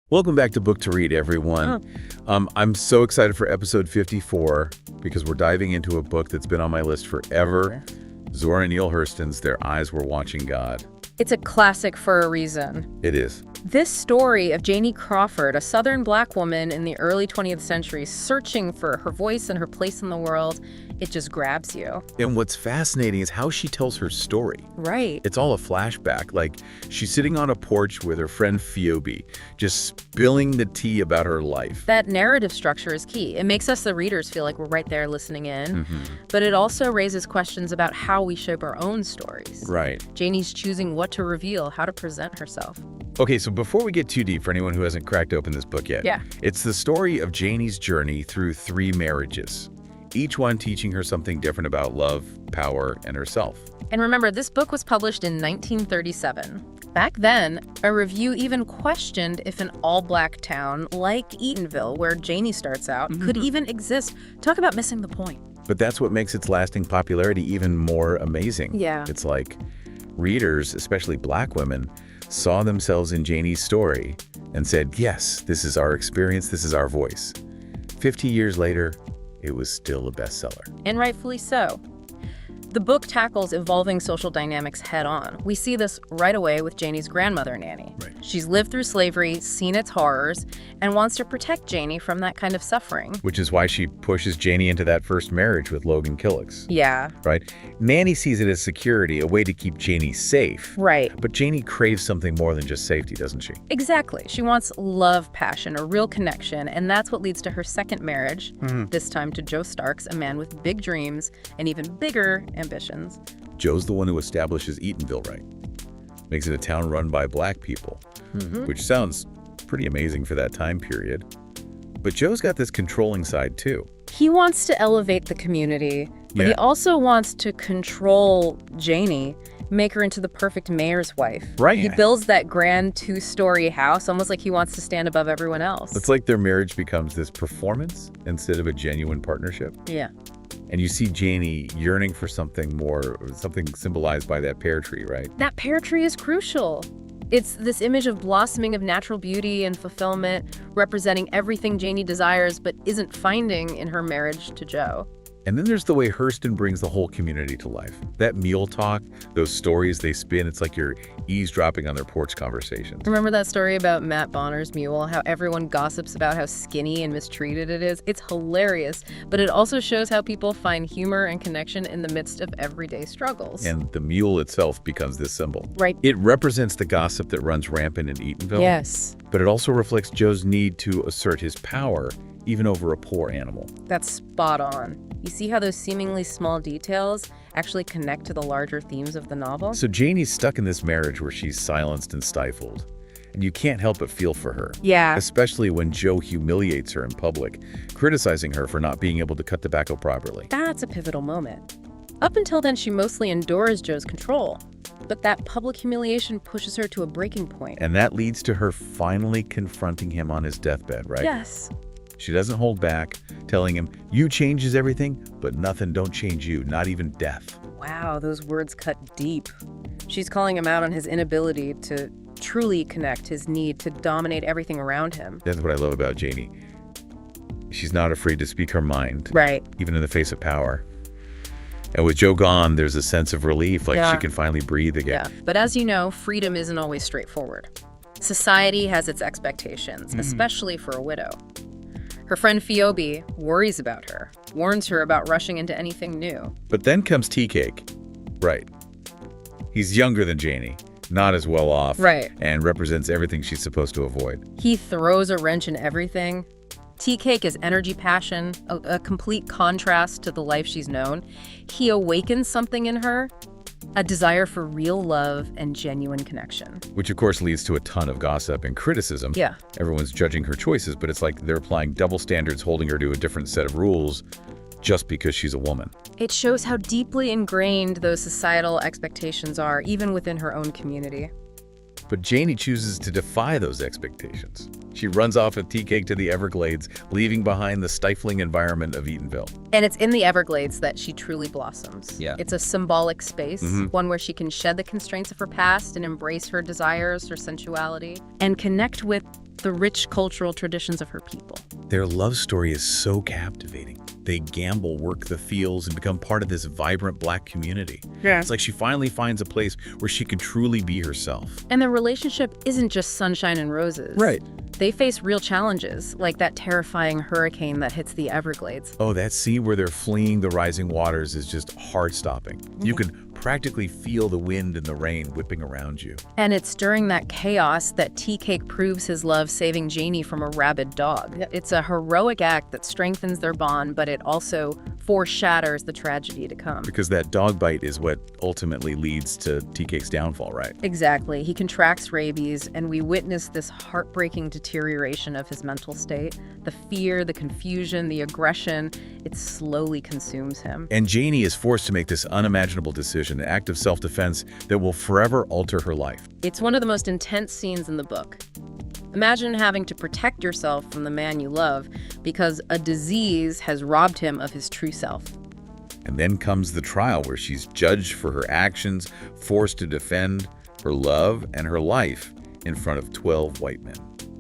Welcome back to Book to Read, everyone. I'm so excited for episode 54 because we're diving into a book that's been on my list forever. Zora and Neale Hurston's Their Eyes Were Watching God. It's a classic for a reason. It is. This story of Janie Crawford, a Southern black woman in the early 20th century, searching for her voice and her place in the world, it just grabs you. And what's fascinating is how she tells her story. Right. It's all a flashback. Like, she's sitting on a porch with her friend Phoebe, just spilling the tea about her life. That narrative structure is key. It makes us, the readers, feel like we're right there listening in. But it also raises questions about how we shape our own stories. Right. Janie's choosing what to reveal, how to present herself. Okay, so before we get too deep, for anyone who hasn't cracked open this book yet, it's the story of Janie's journey through 3 marriages, each one teaching her something different about love, power, and herself. And remember, this book was published in 1937. Back then, a review even questioned if an all-black town like Eatonville, where Janie starts out, could even exist. Talk about missing the point. But that's what makes its lasting popularity even more amazing. Yeah. It's like readers, especially black women, saw themselves in Janie's story and said, yes, this is our experience, this is our voice. 50 years later, it was still a bestseller. And rightfully so. The book tackles evolving social dynamics head-on. We see this right away with Janie's grandmother, Nanny. Right. She's lived through slavery, seen its horrors, and wants to protect Janie from that kind of suffering. Which is why she pushes Janie into that first marriage with Logan Killicks. Yeah. Right? Nanny sees it as security, a way to keep Janie safe. Right. But Janie craves something more than just safety, doesn't she? Exactly. She wants love, passion, a real connection, and that's what leads to her second marriage, this time to Joe Starks, a man with big dreams and even bigger ambitions. Joe's the one who establishes Eatonville, right? Makes it a town run by black people, which sounds pretty amazing for that time period. But Joe's got this controlling side, too. He wants to elevate the community, but he also wants to control Janie, make her into the perfect mayor's wife. Right. He builds that grand 2-story house, almost like he wants to stand above everyone else. It's like their marriage becomes this performance instead of a genuine partnership. Yeah. And you see Janie yearning for something more, something symbolized by that pear tree, right? That pear tree is crucial. It's this image of blossoming of natural beauty and fulfillment, representing everything Janie desires but isn't finding in her marriage to Joe. And then there's the way Hurston brings the whole community to life. That meal talk, those stories they spin, it's like you're eavesdropping on their porch conversations. Remember that story about Matt Bonner's mule, how everyone gossips about how skinny and mistreated it is? It's hilarious, but it also shows how people find humor and connection in the midst of everyday struggles. And the mule itself becomes this symbol. Right. It represents the gossip that runs rampant in Eatonville. Yes. But it also reflects Joe's need to assert his power, even over a poor animal. That's spot on. You see how those seemingly small details actually connect to the larger themes of the novel? So Janie's stuck in this marriage where she's silenced and stifled. And you can't help but feel for her. Yeah. Especially when Joe humiliates her in public, criticizing her for not being able to cut tobacco properly. That's a pivotal moment. Up until then, she mostly endures Joe's control. But that public humiliation pushes her to a breaking point. And that leads to her finally confronting him on his deathbed, right? Yes. She doesn't hold back, telling him, you changes everything, but nothing don't change you, not even death. Wow, those words cut deep. She's calling him out on his inability to truly connect, his need to dominate everything around him. That's what I love about Janie. She's not afraid to speak her mind. Right. Even in the face of power. And with Joe gone, there's a sense of relief, like she can finally breathe again. Yeah, but as you know, freedom isn't always straightforward. Society has its expectations, especially for a widow. Her friend Phoebe worries about her, warns her about rushing into anything new. But then comes Tea Cake. Right. He's younger than Janie, not as well off, right, and represents everything she's supposed to avoid. He throws a wrench in everything. Tea Cake is energy, passion, a complete contrast to the life she's known. He awakens something in her, a desire for real love and genuine connection. Which, of course, leads to a ton of gossip and criticism. Yeah. Everyone's judging her choices, but it's like they're applying double standards, holding her to a different set of rules just because she's a woman. It shows how deeply ingrained those societal expectations are, even within her own community. But Janie chooses to defy those expectations. She runs off with Tea Cake to the Everglades, leaving behind the stifling environment of Eatonville. And it's in the Everglades that she truly blossoms. Yeah. It's a symbolic space, one where she can shed the constraints of her past and embrace her desires, her sensuality, and connect with the rich cultural traditions of her people. Their love story is so captivating. They gamble, work the fields, and become part of this vibrant Black community. Yeah. It's like she finally finds a place where she can truly be herself. And their relationship isn't just sunshine and roses. Right. They face real challenges, like that terrifying hurricane that hits the Everglades. Oh, that scene where they're fleeing the rising waters is just heart-stopping. You can practically feel the wind and the rain whipping around you. And it's during that chaos that Tea Cake proves his love, saving Janie from a rabid dog. It's a heroic act that strengthens their bond, but it also foreshadows the tragedy to come. Because that dog bite is what ultimately leads to Tea Cake's downfall, right? Exactly. He contracts rabies, and we witness this heartbreaking deterioration of his mental state. The fear, the confusion, the aggression, it slowly consumes him. And Janie is forced to make this unimaginable decision, an act of self-defense that will forever alter her life. It's one of the most intense scenes in the book. Imagine having to protect yourself from the man you love because a disease has robbed him of his true self. And then comes the trial where she's judged for her actions, forced to defend her love and her life in front of 12 white men.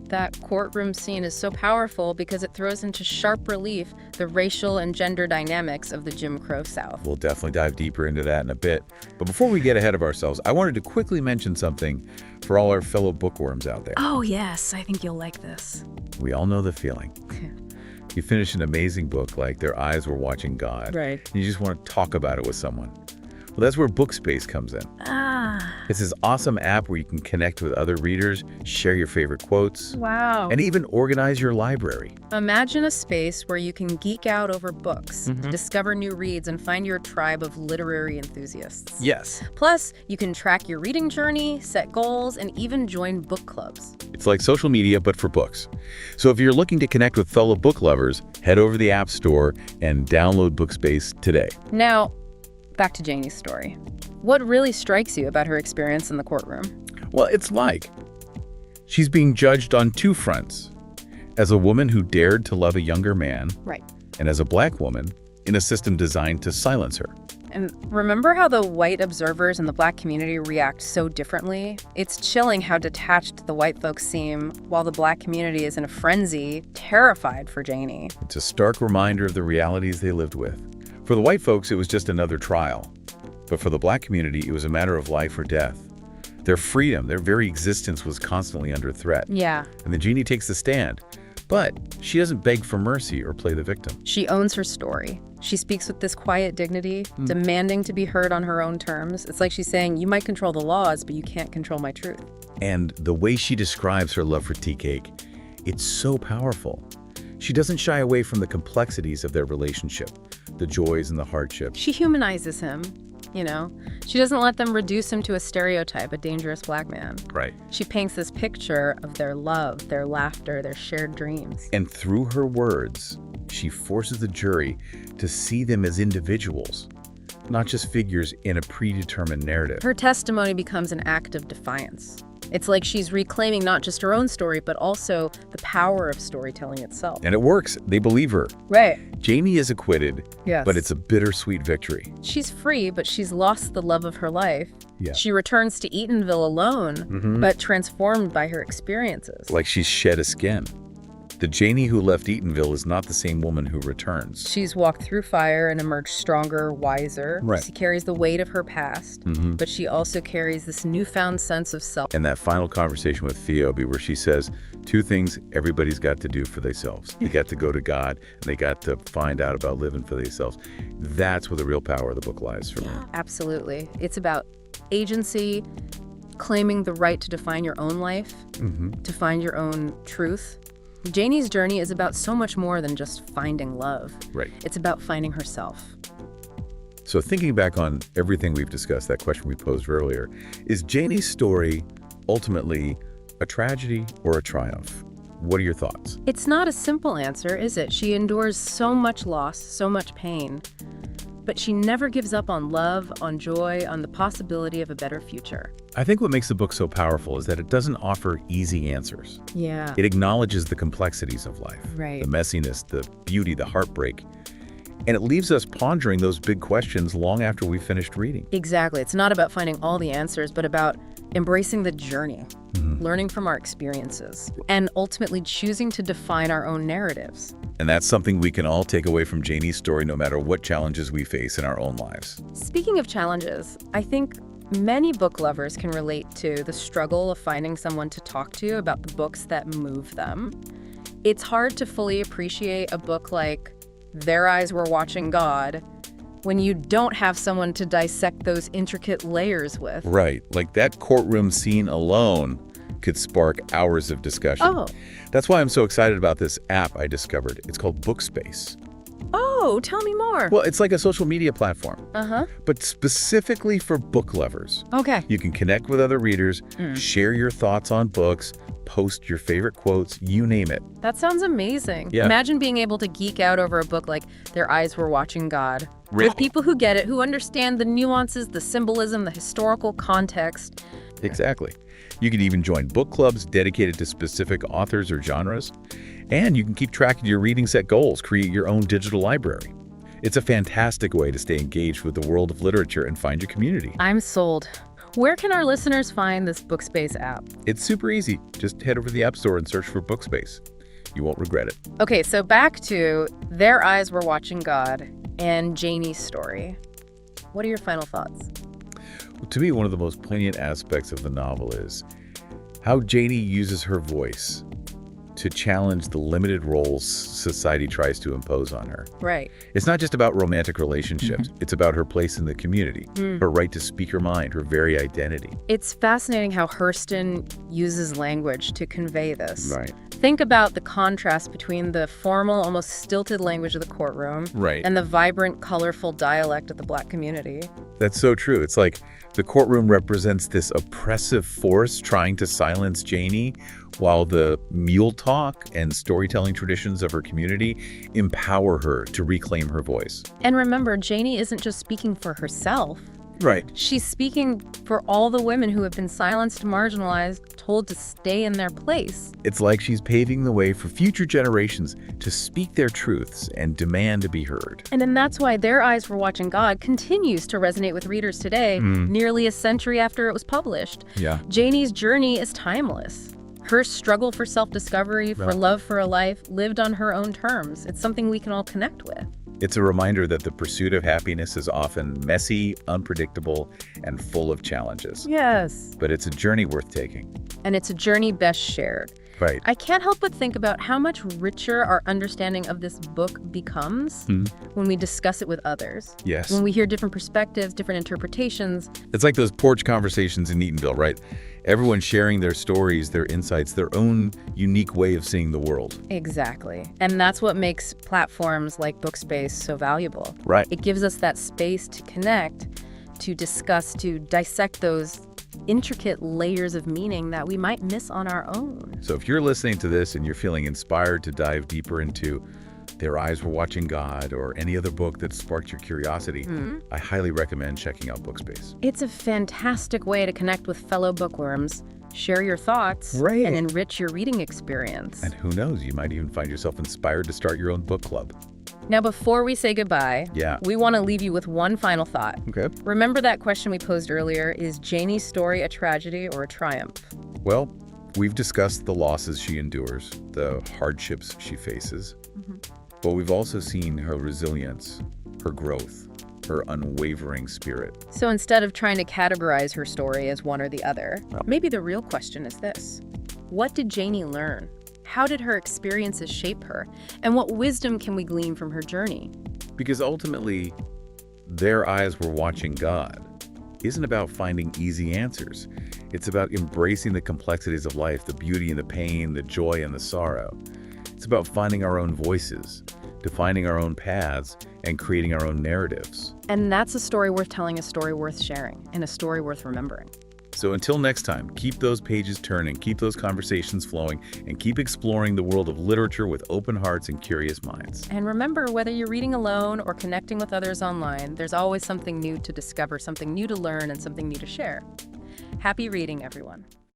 That courtroom scene is so powerful because it throws into sharp relief the racial and gender dynamics of the Jim Crow South. We'll definitely dive deeper into that in a bit. But before we get ahead of ourselves, I wanted to quickly mention something for all our fellow bookworms out there. Oh yes, I think you'll like this. We all know the feeling. You finish an amazing book like Their Eyes Were Watching God. Right. And you just want to talk about it with someone. Well, that's where Bookspace comes in. It's this awesome app where you can connect with other readers, share your favorite quotes, Wow. and even organize your library. Imagine a space where you can geek out over books, discover new reads, and find your tribe of literary enthusiasts. Yes. Plus, you can track your reading journey, set goals, and even join book clubs. It's like social media, but for books. So if you're looking to connect with fellow book lovers, head over to the App Store and download Bookspace today. Now, back to Janie's story. What really strikes you about her experience in the courtroom? Well, it's like she's being judged on two fronts. As a woman who dared to love a younger man, Right. and as a Black woman in a system designed to silence her. And remember how the white observers in the Black community react so differently? It's chilling how detached the white folks seem, while the Black community is in a frenzy, terrified for Janie. It's a stark reminder of the realities they lived with. For the white folks, it was just another trial. But for the Black community, it was a matter of life or death. Their freedom, their very existence was constantly under threat. Yeah. And then Janie takes the stand. But she doesn't beg for mercy or play the victim. She owns her story. She speaks with this quiet dignity, demanding to be heard on her own terms. It's like she's saying, you might control the laws, but you can't control my truth. And the way she describes her love for Tea Cake, it's so powerful. She doesn't shy away from the complexities of their relationship, the joys and the hardships. She humanizes him, you know? She doesn't let them reduce him to a stereotype, a dangerous Black man. Right. She paints this picture of their love, their laughter, their shared dreams. And through her words, she forces the jury to see them as individuals, not just figures in a predetermined narrative. Her testimony becomes an act of defiance. It's like she's reclaiming not just her own story, but also the power of storytelling itself. And it works. They believe her. Right. Janie is acquitted, Yes. but it's a bittersweet victory. She's free, but she's lost the love of her life. Yeah. She returns to Eatonville alone, but transformed by her experiences. Like she's shed a skin. The Janie who left Eatonville is not the same woman who returns. She's walked through fire and emerged stronger, wiser. Right. She carries the weight of her past, but she also carries this newfound sense of self. And that final conversation with Phoebe where she says, two things everybody's got to do for themselves. They got to go to God, and they got to find out about living for themselves. That's where the real power of the book lies for me. Absolutely. It's about agency, claiming the right to define your own life, to find your own truth. Janie's journey is about so much more than just finding love. Right. It's about finding herself. So thinking back on everything we've discussed, that question we posed earlier, is Janie's story ultimately a tragedy or a triumph? What are your thoughts? It's not a simple answer, is it? She endures so much loss, so much pain. But she never gives up on love, on joy, on the possibility of a better future. I think what makes the book so powerful is that it doesn't offer easy answers. Yeah. It acknowledges the complexities of life, Right. the messiness, the beauty, the heartbreak, and it leaves us pondering those big questions long after we've finished reading. Exactly. It's not about finding all the answers, but about embracing the journey, learning from our experiences, and ultimately choosing to define our own narratives. And that's something we can all take away from Janie's story no matter what challenges we face in our own lives. Speaking of challenges, I think many book lovers can relate to the struggle of finding someone to talk to about the books that move them. It's hard to fully appreciate a book like Their Eyes Were Watching God when you don't have someone to dissect those intricate layers with. Right, like that courtroom scene alone could spark hours of discussion. Oh. That's why I'm so excited about this app I discovered. It's called Bookspace. Oh, tell me more. Well, it's like a social media platform, Uh-huh. but specifically for book lovers. Okay. You can connect with other readers, share your thoughts on books, post your favorite quotes, you name it. That sounds amazing. Yeah. Imagine being able to geek out over a book like Their Eyes Were Watching God. Really? With people who get it, who understand the nuances, the symbolism, the historical context. Exactly. You can even join book clubs dedicated to specific authors or genres. And you can keep track of your reading set goals, create your own digital library. It's a fantastic way to stay engaged with the world of literature and find your community. I'm sold. Where can our listeners find this Bookspace app? It's super easy. Just head over to the App Store and search for Bookspace. You won't regret it. Okay, so back to Their Eyes Were Watching God and Janie's story. What are your final thoughts? To me, one of the most poignant aspects of the novel is how Janie uses her voice to challenge the limited roles society tries to impose on her. Right. It's not just about romantic relationships. It's about her place in the community, her right to speak her mind, her very identity. It's fascinating how Hurston uses language to convey this. Right. Think about the contrast between the formal, almost stilted language of the courtroom Right. and the vibrant, colorful dialect of the Black community. That's so true. It's like the courtroom represents this oppressive force trying to silence Janie, while the mule talk and storytelling traditions of her community empower her to reclaim her voice. And remember, Janie isn't just speaking for herself. Right. She's speaking for all the women who have been silenced, marginalized, told to stay in their place. It's like she's paving the way for future generations to speak their truths and demand to be heard. And then that's why Their Eyes Were Watching God continues to resonate with readers today, nearly a century after it was published. Yeah. Janie's journey is timeless. Her struggle for self-discovery, for love for a life, lived on her own terms. It's something we can all connect with. It's a reminder that the pursuit of happiness is often messy, unpredictable, and full of challenges. Yes. But it's a journey worth taking. And it's a journey best shared. Right. I can't help but think about how much richer our understanding of this book becomes when we discuss it with others. Yes. When we hear different perspectives, different interpretations. It's like those porch conversations in Eatonville, right? Everyone sharing their stories, their insights, their own unique way of seeing the world. Exactly. And that's what makes platforms like Bookspace so valuable. Right. It gives us that space to connect, to discuss, to dissect those intricate layers of meaning that we might miss on our own. So if you're listening to this and you're feeling inspired to dive deeper into Their Eyes Were Watching God or any other book that sparked your curiosity, I highly recommend checking out Bookspace. It's a fantastic way to connect with fellow bookworms, share your thoughts, Right. and enrich your reading experience. And who knows, you might even find yourself inspired to start your own book club. Now, before we say goodbye, we want to leave you with one final thought. Okay. Remember that question we posed earlier, is Janie's story a tragedy or a triumph? Well, we've discussed the losses she endures, the hardships she faces, but we've also seen her resilience, her growth, her unwavering spirit. So instead of trying to categorize her story as one or the other, maybe the real question is this: what did Janie learn? How did her experiences shape her? And what wisdom can we glean from her journey? Because ultimately, Their Eyes Were Watching God isn't about finding easy answers. It's about embracing the complexities of life, the beauty and the pain, the joy and the sorrow. It's about finding our own voices, defining our own paths, and creating our own narratives. And that's a story worth telling, a story worth sharing, and a story worth remembering. So until next time, keep those pages turning, keep those conversations flowing, and keep exploring the world of literature with open hearts and curious minds. And remember, whether you're reading alone or connecting with others online, there's always something new to discover, something new to learn, and something new to share. Happy reading, everyone.